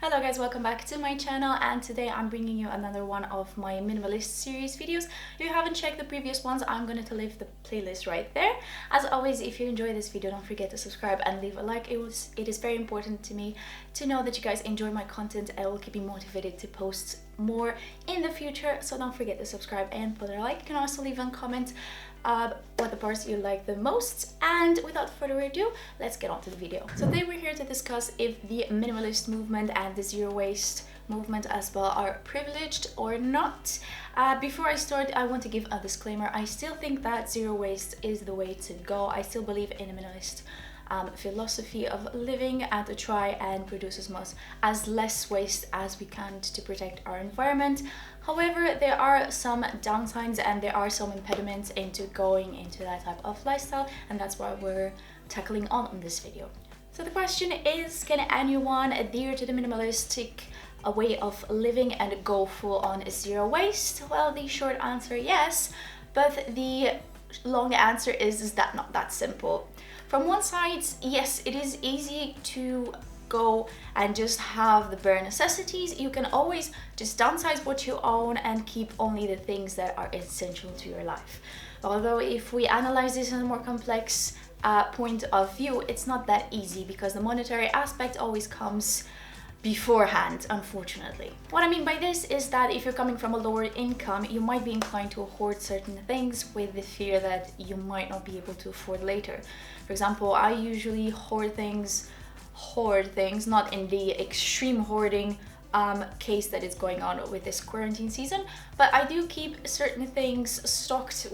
Hello guys, welcome back to my channel, and today I'm bringing you another one of my minimalist series videos. If you haven't checked the previous ones, I'm going to leave the playlist right there. As always, if you enjoy this video, don't forget to subscribe and leave a like. It is very important to me to know that you guys enjoy my content and will keep me motivated to post more in the future. So don't forget to subscribe and put a like. You can also leave a comment what the parts you like the most, and without further ado, let's get on to the video. So today we're here to discuss if the minimalist movement and the zero waste movement as well are privileged or not. Before I start, I want to give a disclaimer. I still think that zero waste is the way to go. I still believe in a minimalist philosophy of living and to try and produce as less waste as we can to protect our environment. However, there are some downsides and there are some impediments into going into that type of lifestyle, and that's why we're tackling on this video. So the question is, can anyone adhere to the minimalistic way of living and go full on zero waste? Well, the short answer, yes, but the long answer is that not that simple. From one side, yes, it is easy to go and just have the bare necessities. You can always just downsize what you own and keep only the things that are essential to your life. Although if we analyze this in a more complex point of view, it's not that easy because the monetary aspect always comes beforehand, unfortunately. What I mean by this is that if you're coming from a lower income, you might be inclined to hoard certain things with the fear that you might not be able to afford later. For example, I usually hoard things, not in the extreme hoarding case that is going on with this quarantine season, but I do keep certain things stocked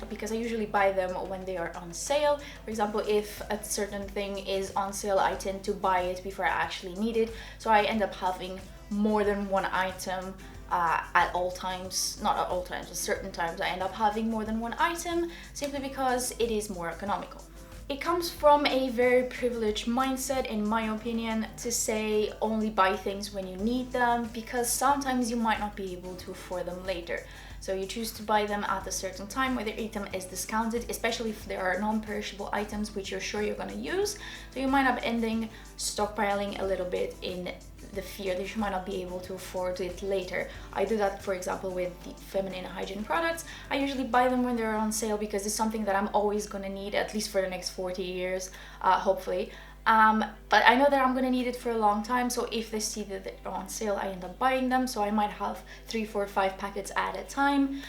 because I usually buy them when they are on sale. For example, if a certain thing is on sale, I tend to buy it before I actually need it, so I end up having more than one item at all times. Not at all times, at certain times I end up having more than one item simply because it is more economical. It comes from a very privileged mindset, in my opinion, to say only buy things when you need them, because sometimes you might not be able to afford them later. So you choose to buy them at a certain time where the item is discounted, especially if there are non-perishable items which you're sure you're going to use. So you might end up ending stockpiling a little bit in the fear that you might not be able to afford it later. I do that, for example, with the feminine hygiene products. I usually buy them when they're on sale because it's something that I'm always going to need, at least for the next 40 years, hopefully. But I know that I'm gonna need it for a long time, so if they see that they're on sale, I end up buying them. So I might have 3, 4, 5 packets at a time,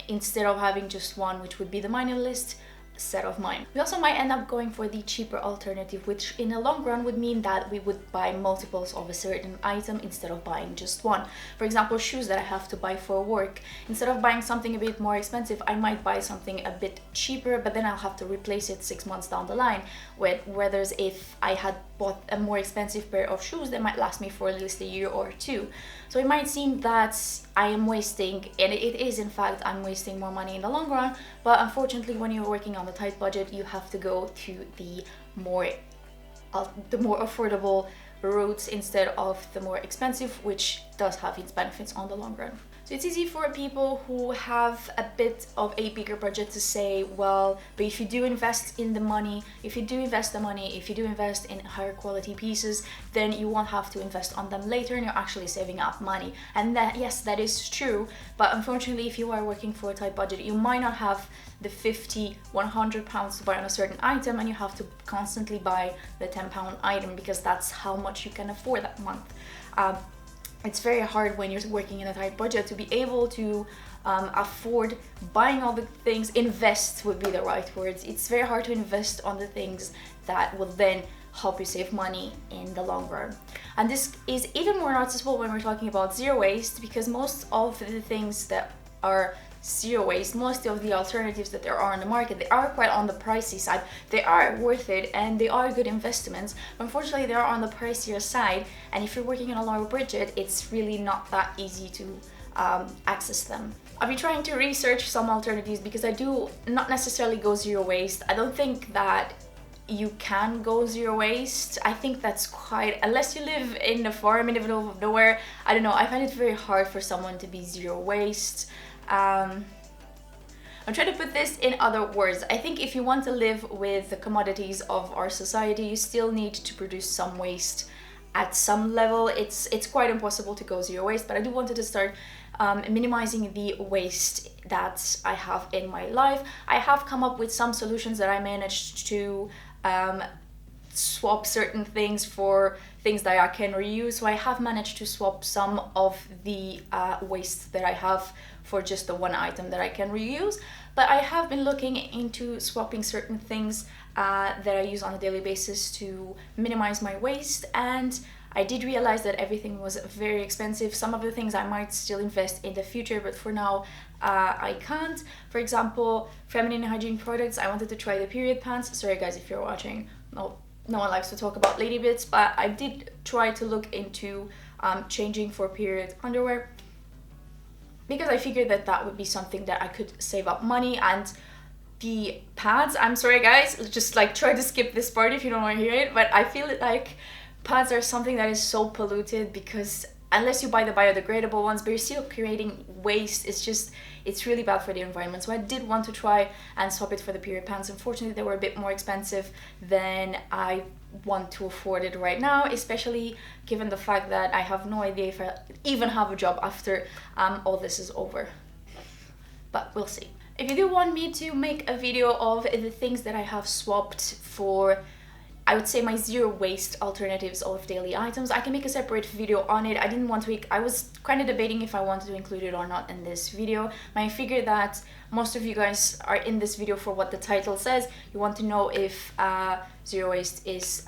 instead of having just one, which would be the minimalist set of mine. We also might end up going for the cheaper alternative, which in the long run would mean that we would buy multiples of a certain item instead of buying just one. For example, shoes that I have to buy for work. Instead of buying something a bit more expensive, I might buy something a bit cheaper, but then I'll have to replace it 6 months down the line. Whereas if I had bought a more expensive pair of shoes, they might last me for at least a year or two. So it might seem that I am wasting, and it is in fact, I'm wasting more money in the long run, but unfortunately when you're working on a tight budget, you have to go to the more affordable routes instead of the more expensive, which does have its benefits on the long run. So it's easy for people who have a bit of a bigger budget to say, well, but if you do invest in the money, if you do invest in higher quality pieces, then you won't have to invest on them later and you're actually saving up money. And that, yes, that is true, but unfortunately, if you are working for a tight budget, you might not have the 50, 100 pounds to buy on a certain item, and you have to constantly buy the 10-pound item because that's how much you can afford that month. It's very hard when you're working in a tight budget to be able to afford buying all the things. Invest would be the right words. It's very hard to invest on the things that will then help you save money in the long run. And this is even more noticeable when we're talking about zero waste, because most of the things that are zero waste, most of the alternatives that there are on the market, they are quite on the pricey side. They are worth it and they are good investments, but unfortunately they are on the pricier side, and if you're working on a lower budget, it's really not that easy to access them. I've been trying to research some alternatives because I do not necessarily go zero waste. I don't think that you can go zero waste. I think that's quite, unless you live in the farm in the middle of nowhere, I don't know, I find it very hard for someone to be zero waste. I'm trying to put this in other words. I think if you want to live with the commodities of our society, you still need to produce some waste at some level it's quite impossible to go zero waste, but I do wanted to start minimizing the waste that I have in my life. I have come up with some solutions that I managed to swap certain things for things that I can reuse. So I have managed to swap some of the waste that I have for just the one item that I can reuse. But I have been looking into swapping certain things that I use on a daily basis to minimize my waste, and I did realize that everything was very expensive. Some of the things I might still invest in the future, but for now I can't. For example, feminine hygiene products. I wanted to try the period pants. Sorry guys if you're watching. No one likes to talk about lady bits, but I did try to look into changing for period underwear, because I figured that that would be something that I could save up money. And the pads, I'm sorry guys, just like try to skip this part if you don't want to hear it, but I feel like pads are something that is so polluted, because unless you buy the biodegradable ones, but you're still creating waste. It's really bad for the environment. So I did want to try and swap it for the period pants. Unfortunately, they were a bit more expensive than I want to afford it right now, especially given the fact that I have no idea if I even have a job after all this is over. But we'll see. If you do want me to make a video of the things that I have swapped for, I would say, my zero waste alternatives of daily items, I can make a separate video on it. I didn't want to, I was kind of debating if I wanted to include it or not in this video. But I figured that most of you guys are in this video for what the title says. You want to know if zero waste is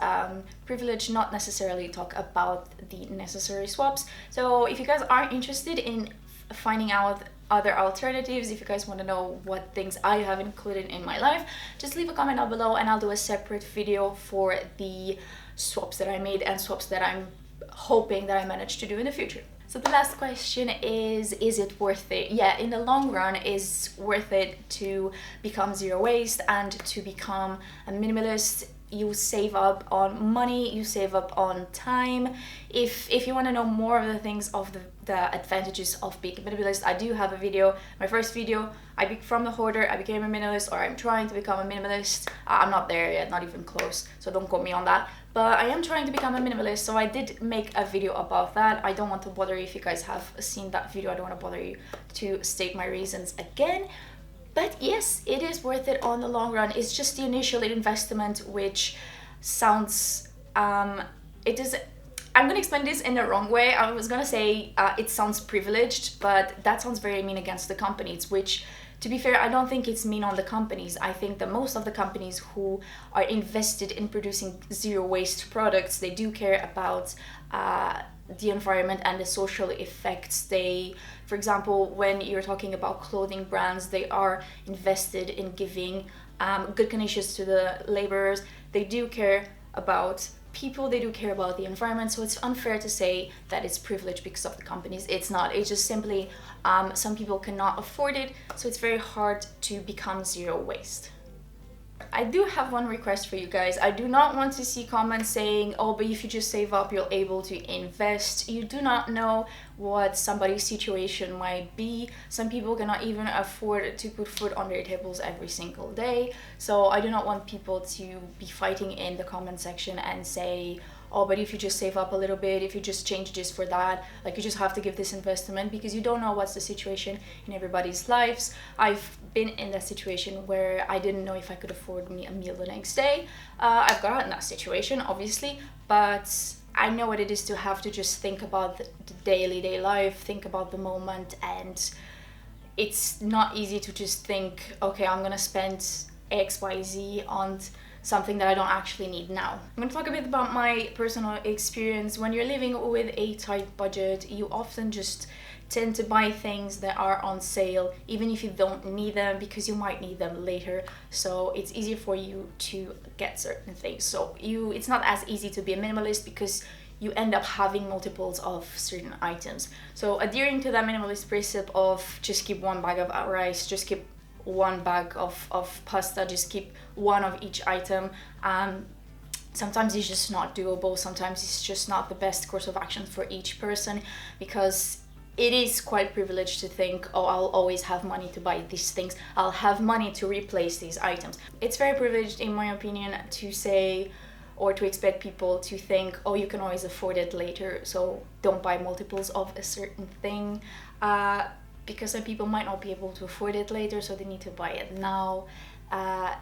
privilege, not necessarily talk about the necessary swaps. So if you guys are interested in finding out other alternatives, if you guys want to know what things I have included in my life, just leave a comment down below and I'll do a separate video for the swaps that I made and swaps that I'm hoping that I manage to do in the future. So the last question is it worth it? Yeah, in the long run, is worth it to become zero waste and to become a minimalist. You save up on money, you save up on time. If you want to know more of the things of the advantages of being a minimalist, I do have a video. My first video, from the hoarder I became a minimalist, or I'm trying to become a minimalist. I'm not there yet, not even close, so don't quote me on that. But I am trying to become a minimalist, so I did make a video about that. I don't want to bother you if you guys have seen that video. I don't want to bother you to state my reasons again. But yes, it is worth it on the long run. It's just the initial investment, which sounds, I'm gonna explain this in the wrong way. I was gonna say it sounds privileged, but that sounds very mean against the companies, which, to be fair, I don't think it's mean on the companies. I think that most of the companies who are invested in producing zero waste products, they do care about the environment and the social effects. They, for example, when you're talking about clothing brands, they are invested in giving good conditions to the laborers. They do care about people, they do care about the environment. So it's unfair to say that it's privilege because of the companies. It's not. It's just simply some people cannot afford it, so it's very hard to become zero waste. I do have one request for you guys. I do not want to see comments saying, oh, but if you just save up, you're able to invest. You do not know what somebody's situation might be. Some people cannot even afford to put food on their tables every single day. So I do not want people to be fighting in the comment section and say, oh, but if you just save up a little bit, if you just change this for that, like you just have to give this investment, because you don't know what's the situation in everybody's lives. I've been in that situation where I didn't know if I could afford me a meal the next day. I've got in that situation, obviously, but I know what it is to have to just think about the day life, think about the moment, and it's not easy to just think, okay, I'm gonna spend XYZ on something that I don't actually need now. I'm going to talk a bit about my personal experience. When you're living with a tight budget, you often just tend to buy things that are on sale, even if you don't need them, because you might need them later. So it's easier for you to get certain things. So it's not as easy to be a minimalist because you end up having multiples of certain items. So adhering to that minimalist principle of just keep one bag of rice, just keep one bag of pasta, just keep one of each item. Sometimes it's just not doable. Sometimes it's just not the best course of action for each person, because it is quite privileged to think, oh, I'll always have money to buy these things. I'll have money to replace these items. It's very privileged, in my opinion, to say, or to expect people to think, oh, you can always afford it later, so don't buy multiples of a certain thing, because some people might not be able to afford it later, so they need to buy it now.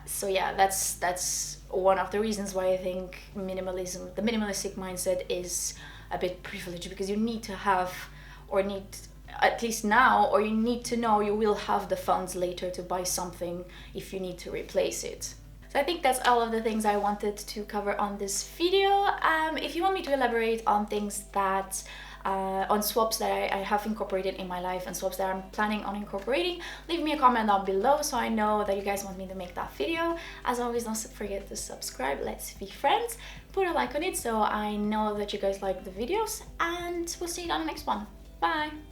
So yeah, that's one of the reasons why I think minimalism, the minimalistic mindset, is a bit privileged, because you need to have, or need at least now, or you need to know you will have the funds later to buy something if you need to replace it. So I think that's all of the things I wanted to cover on this video. If you want me to elaborate on things that on swaps that I have incorporated in my life and swaps that I'm planning on incorporating, leave me a comment down below so I know that you guys want me to make that video. As always, don't forget to subscribe. Let's be friends. Put a like on it so I know that you guys like the videos, and we'll see you on the next one. Bye!